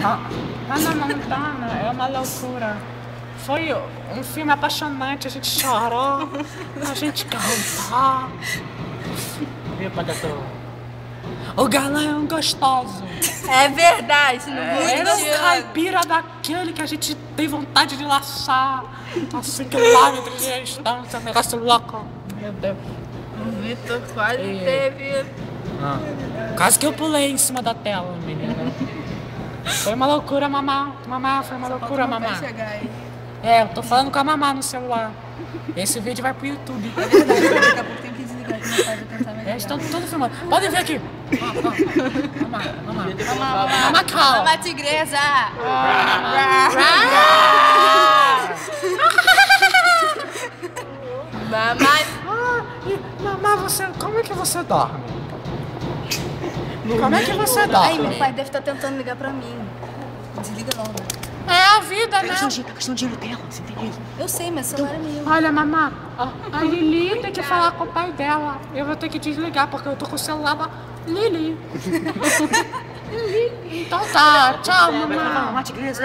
Hannah Montana é uma loucura. Foi um filme apaixonante, a gente chorou, a gente cantou. Viu, Padator? O galã é um gostoso. É verdade, não vou Era um caipira daquele que a gente tem vontade de laçar a 5 km de distância, um negócio louco. Meu Deus. O Vitor quase teve... Quase que eu pulei em cima da tela, menina. Foi uma loucura, mamá. Mamá, foi uma loucura, mamá. É, eu tô falando com a mamá no celular. Esse vídeo vai pro YouTube. Daqui a pouco tem que desligar que meu pai vai tentar melhorar. Eles estão tudo filmando. Podem vir aqui. Mamá, calma. Mamá tigresa! Mamãe... Mamá, você... Como é que você dorme? Como é que você Ai, dorme? meu pai deve estar tentando ligar pra mim. Desliga logo. É a vida, né? Tá gastando dinheiro dela, você entende isso? Eu sei, mas o celular é meu. Olha, mamá, a Lili tem que falar com o pai dela. Eu vou ter que desligar porque eu tô com o celular da Lili. Então tá, tchau, mamãe. Mamá tigresa.